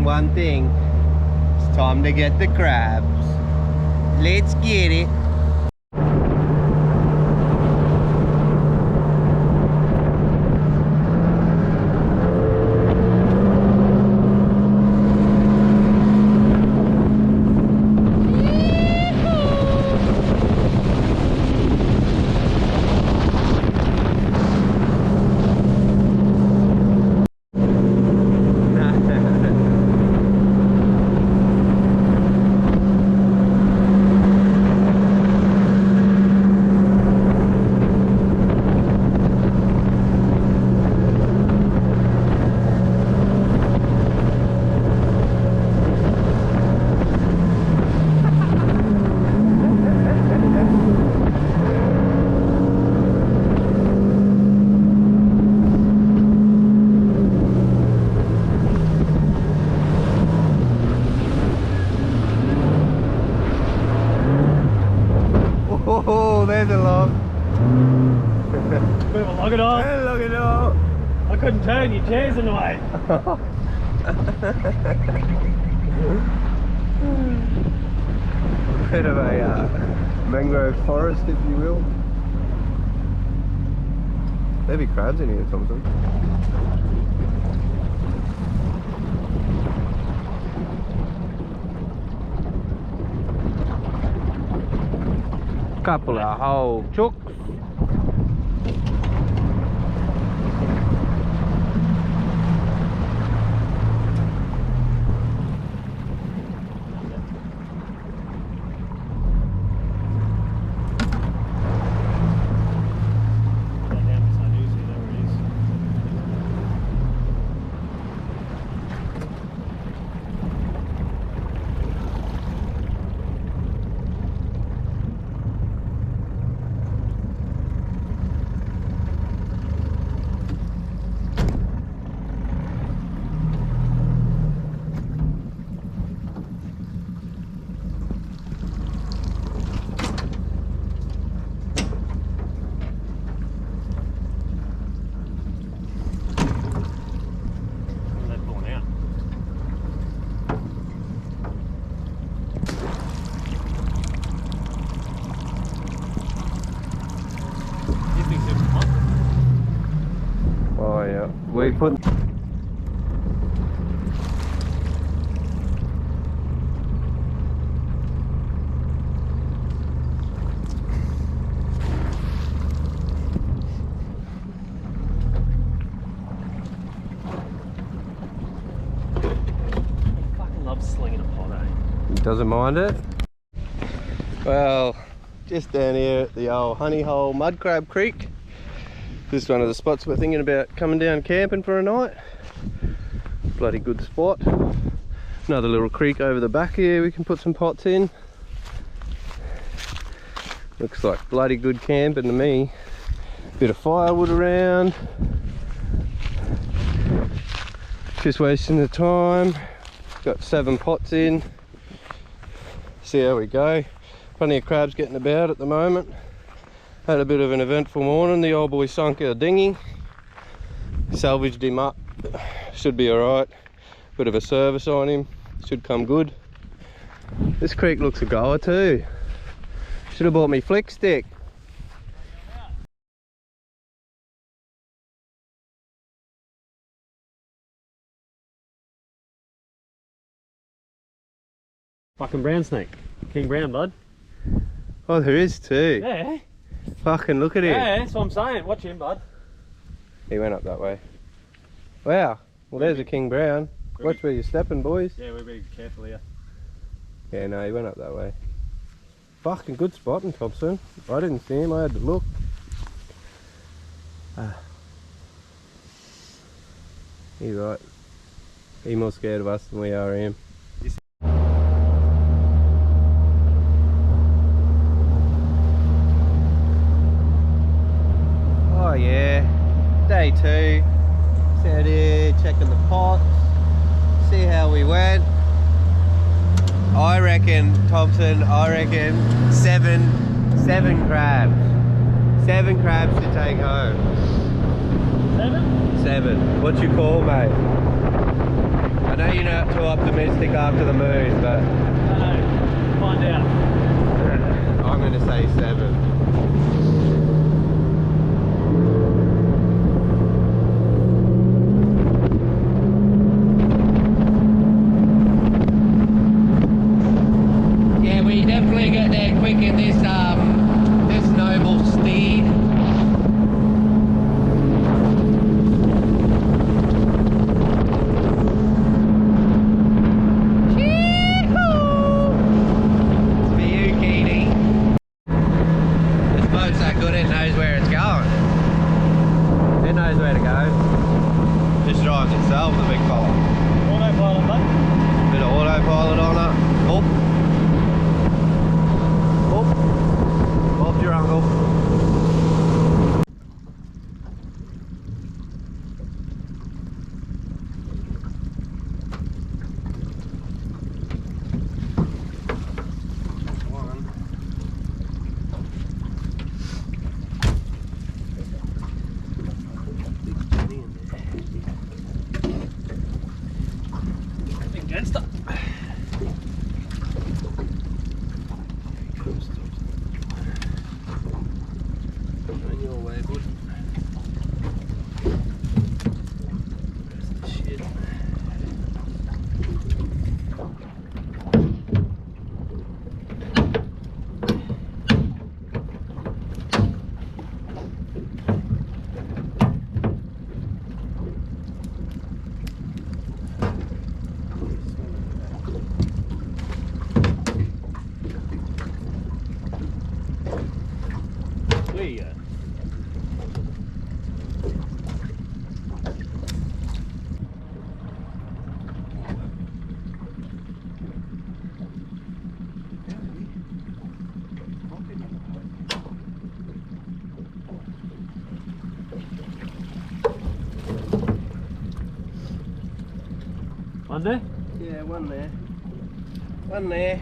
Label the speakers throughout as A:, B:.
A: saying one thing. It's time to get the crabs. Let's get it. Oh, there's a log.
B: Bit of a log it off.
A: Look at all.
B: I couldn't turn, your chair's in the way.
A: Bit of a mangrove forest, if you will. There'll be crabs in here, Thompson. Couple of whole chooks. Oh yeah, we put.
B: Fucking love slinging a pot, eh?
A: Doesn't mind it. Well, just down here at the old honey hole Mudcrab Creek. This is one of the spots we're thinking about coming down camping for a night. Bloody good spot. Another little creek over the back here we can put some pots in. Looks like bloody good camping to me. Bit of firewood around. Just wasting the time. Got 7 pots in. See how we go. Plenty of crabs getting about at the moment. Had a bit of an eventful morning. The old boy sunk our dinghy. Salvaged him up. Should be alright. Bit of a service on him. Should come good. This creek looks a goer too. Should have bought me flick stick.
B: Fucking brown snake. King brown, bud.
A: Oh, there is too.
B: Yeah.
A: Fucking look at him.
B: Yeah, that's what I'm saying. Watch him, bud.
A: He went up that way. Wow. Well, there's a king brown. Watch where you're stepping, boys.
B: Yeah, we'll be careful here.
A: Yeah, no, he went up that way. Fucking good spotting, Thompson. I didn't see him, I had to look. He's right. He's more scared of us than we are him. Oh yeah, day 2. Out here checking the pots, see how we went. I reckon, Thompson, seven crabs. 7 crabs to take home.
B: 7?
A: 7. What you call, mate? I know you're not too optimistic after the moon, but
B: I know. Find out.
A: I'm going to say 7. Yeah, we definitely get there quick in this this noble steed. Itself, the big fella.
B: Autopilot, bud.
A: Bit of autopilot on it. Oh. Oh. Bob's your uncle.
B: Against it.
A: On your way, bud. Where's the shit?
B: There you go. One there?
A: Yeah, one there. One there.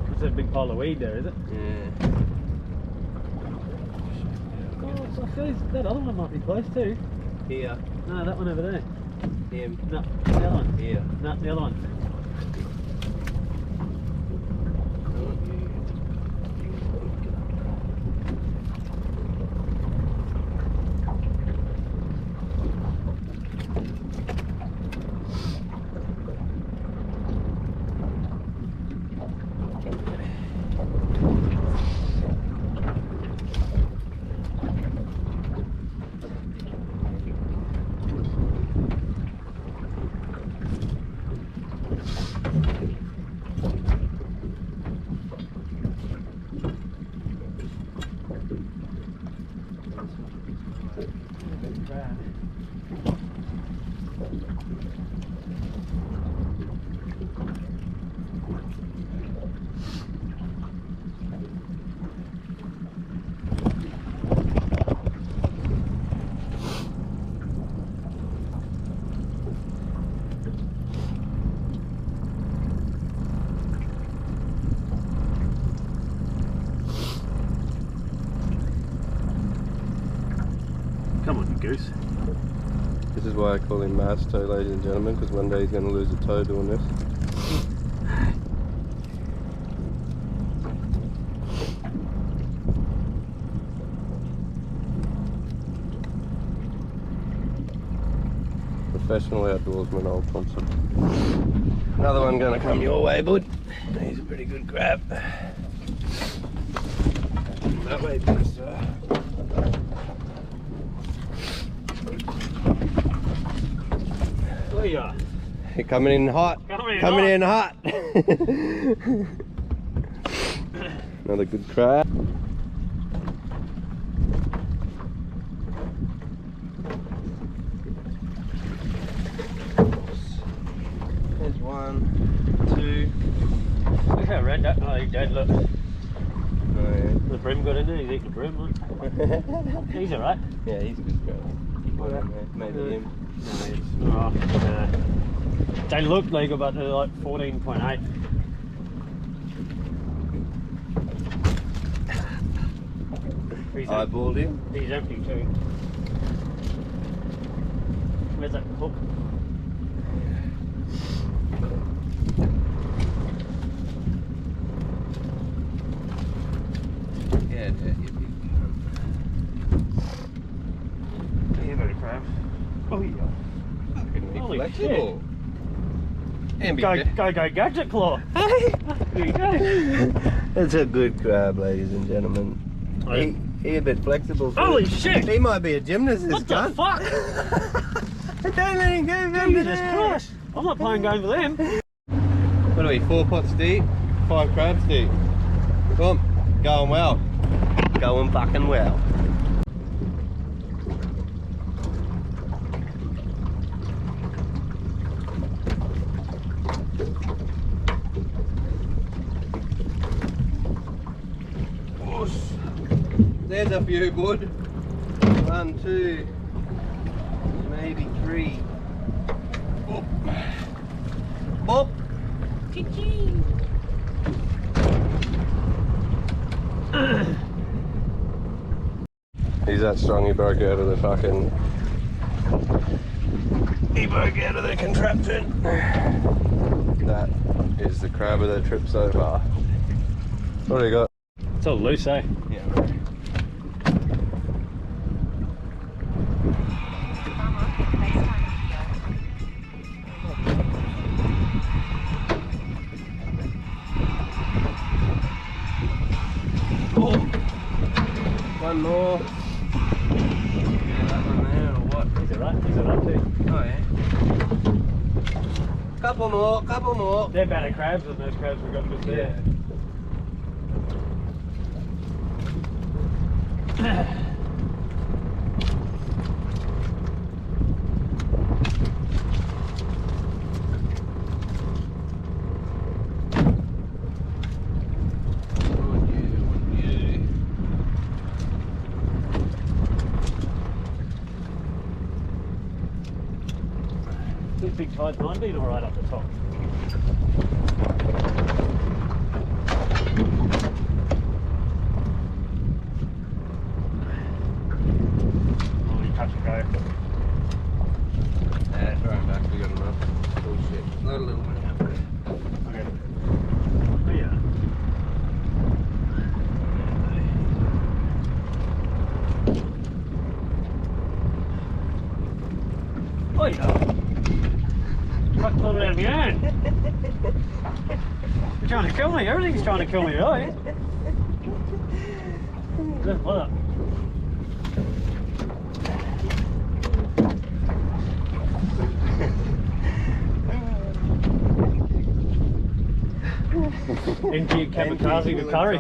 B: That's a big pile of weed there, is it?
A: Yeah.
B: Oh, so I feel that other one might be close too.
A: Here.
B: No, that one over there.
A: Him.
B: No, the other one.
A: Here.
B: No, the other one. Come on, you goose.
A: This is why I call him Mass Toe, ladies and gentlemen, because one day he's going to lose a toe doing this. Professional outdoorsman, old Thompson. Another one going to come your way, bud. He's a pretty good grab. That way, big sir.
B: There you are.
A: You're coming in hot.
B: Coming
A: in hot. Another good crab. There's 1, 2.
B: Look how red that dead looks.
A: Oh yeah.
B: The brim got in there, he's eating the brim, look. He's alright.
A: Yeah, he's a good crab. Maybe him.
B: No, they look like about like 14.8.
A: Eyeballed him.
B: He's empty too. Where's that hook?
A: Yeah, you
B: Here, buddy, crabs. Oh, yeah.
A: fucking be
B: Holy
A: flexible. And be
B: Go, gadget claw.
A: Hey!
B: There you go.
A: That's a good crab, ladies and gentlemen. He a bit flexible.
B: Holy shit!
A: He might be a gymnast, this
B: What the
A: cunt.
B: fuck?
A: Don't let him go.
B: Jesus Christ! I'm not playing games with them.
A: What are we, 4 pots deep? 5 crabs deep. Boom. Going well. Going fucking well. There's a few, bud. 1, 2, maybe 3. Boop. Boop.
B: Ching.
A: He's that strong, he broke out of the fucking... He broke out of the contraption. That is the crab of the trip so far. What do you got?
B: It's all loose, eh?
A: Yeah, right. Oh. One more. Yeah, that one there or what?
B: Is it right? Is it right too?
A: Oh yeah. Couple more.
B: They're better crabs than those crabs we got just there. These big tides might be alright up the top. Touch and go.
A: Throw him back, we got enough. Bullshit. Load a little bit up there.
B: Okay. Oh yeah. Oh yeah. Fuck, pulled it out of my hand. You're trying to kill me. Everything's trying to kill me, right? Just pull up. Into your kamikaze to curry.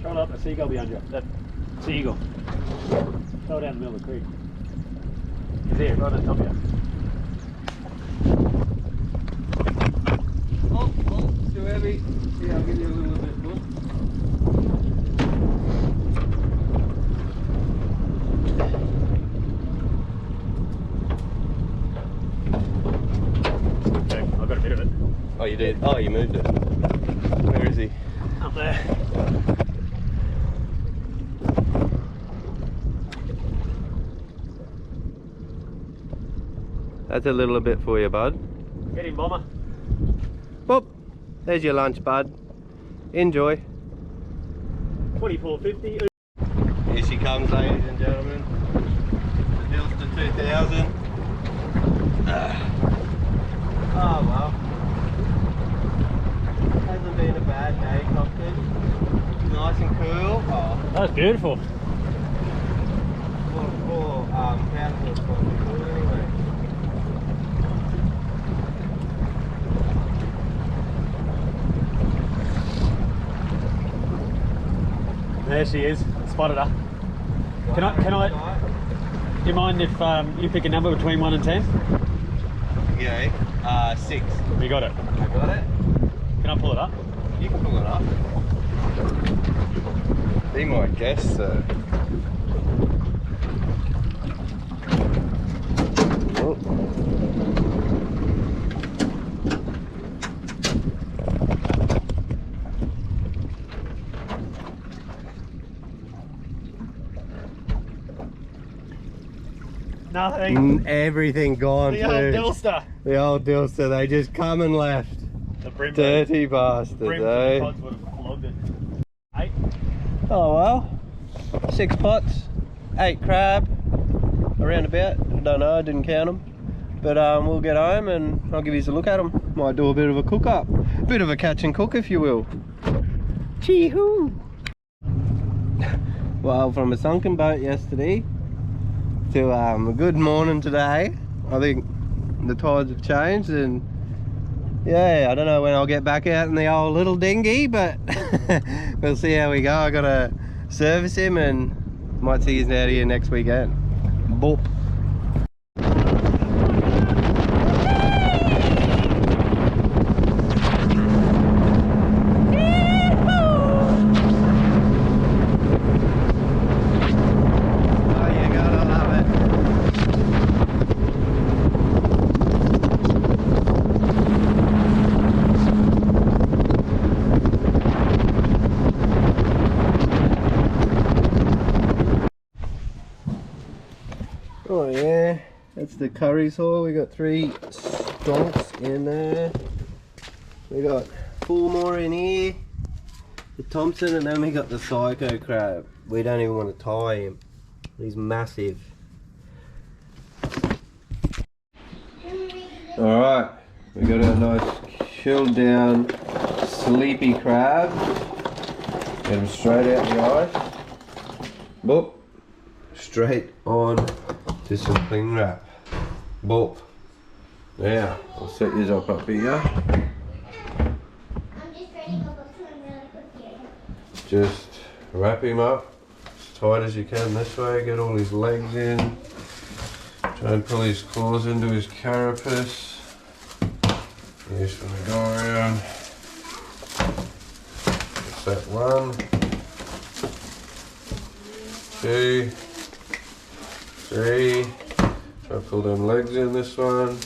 B: Throw it up, a seagull behind you. That seagull. Throw it down the middle of the creek. He's there, right on top of you.
A: Oh, it's too heavy. Yeah, I'll give you a little bit more.
B: Okay, I've got a bit of it.
A: Oh, you did? Oh, you moved it. Where is he?
B: Up there.
A: That's a little bit for you, bud.
B: Get him, bomber.
A: Boop. There's your lunch, bud. Enjoy.
B: 24.50.
A: Here she comes, ladies and gentlemen. The Dilster 2000. Oh well. Hasn't been a bad day, Cockpit. Nice and cool. Oh,
B: That's beautiful.
A: poor Council is probably cool anyway.
B: There she is. Spotted her. Can I? Do you mind if you pick a number between 1 and 10?
A: Yeah, 6.
B: You got it.
A: I got it.
B: Can I pull it up?
A: You can pull it up. Be my guest, sir. Oh.
B: Nothing.
A: Everything gone
B: The
A: too.
B: old Dilster.
A: The old Dilster, they just come and left.
B: The brim.
A: Dirty bastards, eh?
B: Pods would have flogged it. 8.
A: Oh well. 6 pots, 8 crab, around about. I don't know, I didn't count them. But we'll get home and I'll give you a look at them. Might do a bit of a cook up. A bit of a catch and cook, if you will. Chee-hoo! Well, from a sunken boat yesterday to a good morning today. I think the tides have changed, and yeah, I don't know when I'll get back out in the old little dinghy, but we'll see how we go. I gotta service him and might see he's out here next weekend. Boop. Oh yeah, that's the curry saw. We got 3 stonks in there. We got 4 more in here. The Thompson, and then we got the Psycho crab. We don't even want to tie him. He's massive. Alright, we got a nice chilled down sleepy crab. Get him straight out the ice. Boop. Straight on to some cling wrap. Boop. Now, I'll set yours up here.
C: I'm just ready to go to him really quick here.
A: Just wrap him up as tight as you can this way. Get all his legs in. Try and pull his claws into his carapace. You just want to go around. Set 1, 2, 3. Try to pull them legs in this one.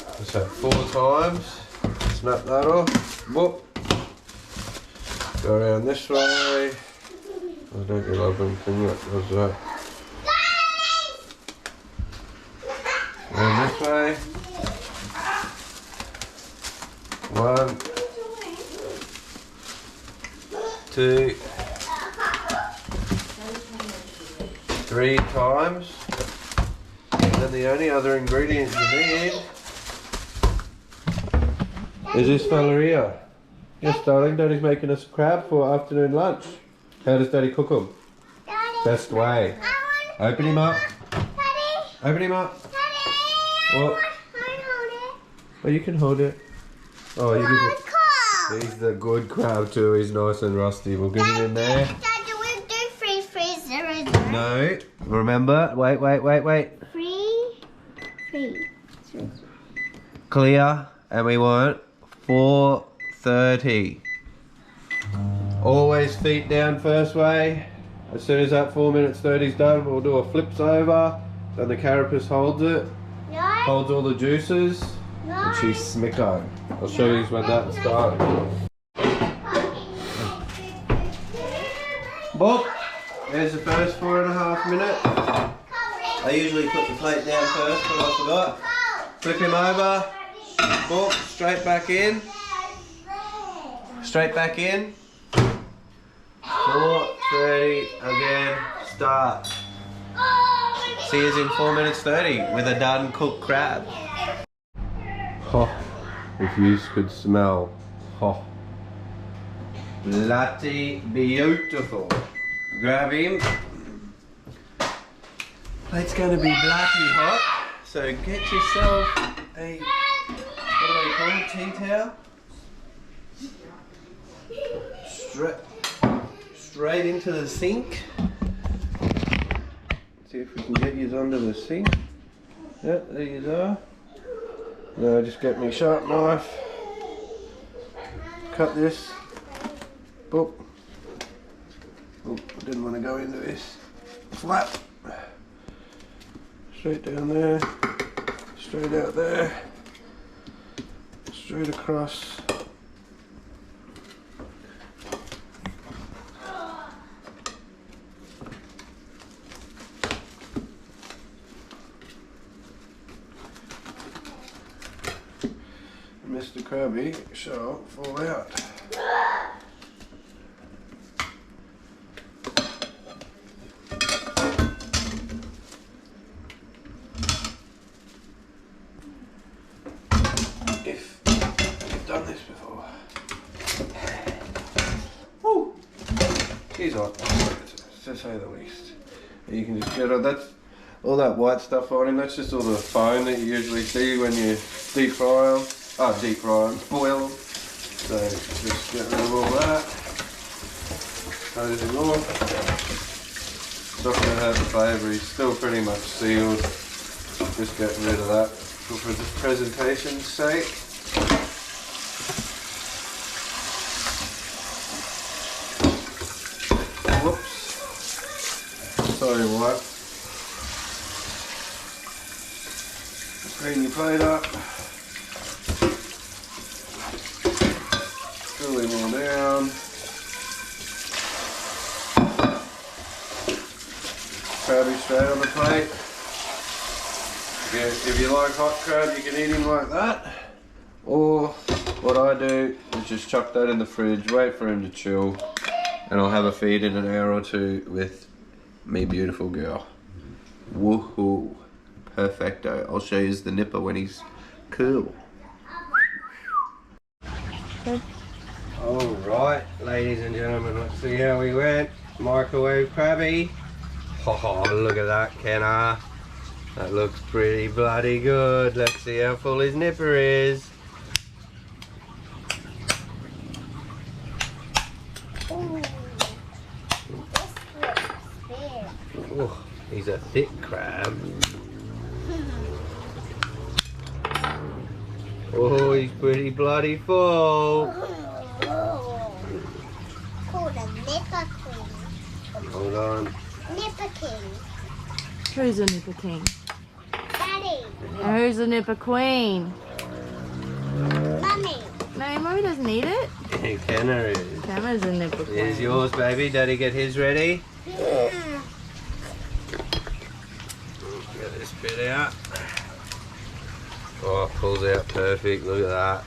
A: That's that 4 times. Snap that off. Whoop. Go around this way. I don't get up and clean up. What's that? Around this way. 1, 2, 3 times. And then the only other ingredient you need is this fella here. Yes, darling, Daddy's making us crab for afternoon lunch. How does Daddy cook them? Best way. Open him up. Open him up. Oh. Oh, you can hold it. Oh, you give it. He's the good crab too. He's nice and rusty. We'll get him in there. No, remember, wait.
C: Free.
A: Clear, and we want 4:30. Always feet down first way. As soon as that 4 minutes 30 is done, we'll do a flips over. Then the carapace holds it, holds all the juices, and she's smicko. I'll show you when that starts. Boop. There's the first 4.5 minutes. I usually put the plate down first, but I forgot. Flip him over. Boop. Straight back in. Straight back in. 4:30 again. Start. See us in 4 minutes 30 with a done cooked crab. Oh, if you could smell. Oh. Bloody beautiful. Grab him. Plate's going to be bloody hot, so get yourself a, what do they call it, tea towel. Straight into the sink. See if we can get you under the sink. Yeah, there you are. Now just get me sharp knife. cut this. Boop. Oh, I didn't want to go into this. Flap. Straight down there. Straight out there. Straight across. Mr. Krabby shall fall out. If you've done this before. Woo! He's hot, to say the least. You can just get all that white stuff on him. That's just all the foam that you usually see when you deep fry them. Boil them. So just get rid of all that. Close him off. It's not going to hurt the flavour, he's still pretty much sealed. Just getting rid of that for presentation's sake. Whoops. Sorry, wife. Clean your plate up. Fill him all down. Crabby straight on the plate. If you like hot crab, you can eat him like that. Or what I do is just chuck that in the fridge, wait for him to chill, and I'll have a feed in an hour or two with me beautiful girl. Woohoo. Perfecto. I'll show you the nipper when he's cool. Alright, ladies and gentlemen, let's see how we went. Microwave crabby. Oh, look at that, Kenna. That looks pretty bloody good. Let's see how full his nipper is. Oh, he's a thick crab. Oh, he's pretty bloody full.
C: Called a nipper king.
A: Hold on.
C: Nipper king.
D: Who's a nipper king?
C: Daddy.
D: And who's a nipper queen?
C: Mummy.
D: No, Mummy doesn't need it.
A: Kenna is.
D: Kenna's a nipper queen.
A: Here's yours, baby. Daddy, get his ready. Get this bit out. Oh, pulls out perfect. Look at that.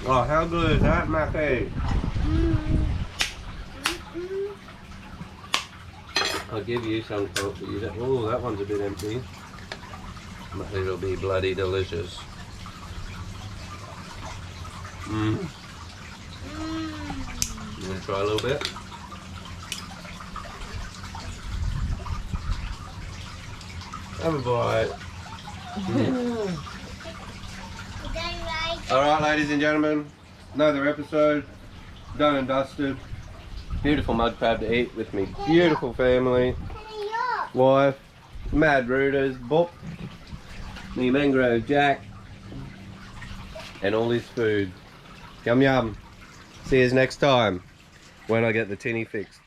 A: Oh, how good is that, Mackie? I'll give you some for you. Oh, that one's a bit empty. But it'll be bloody delicious. You want to try a little bit? Have a bite. Alright, ladies and gentlemen, another episode, done and dusted. Beautiful mud crab to eat with me beautiful family, wife, mad rooters, Boop, me mangrove Jack, and all his food. Yum yum. See you next time when I get the tinny fixed.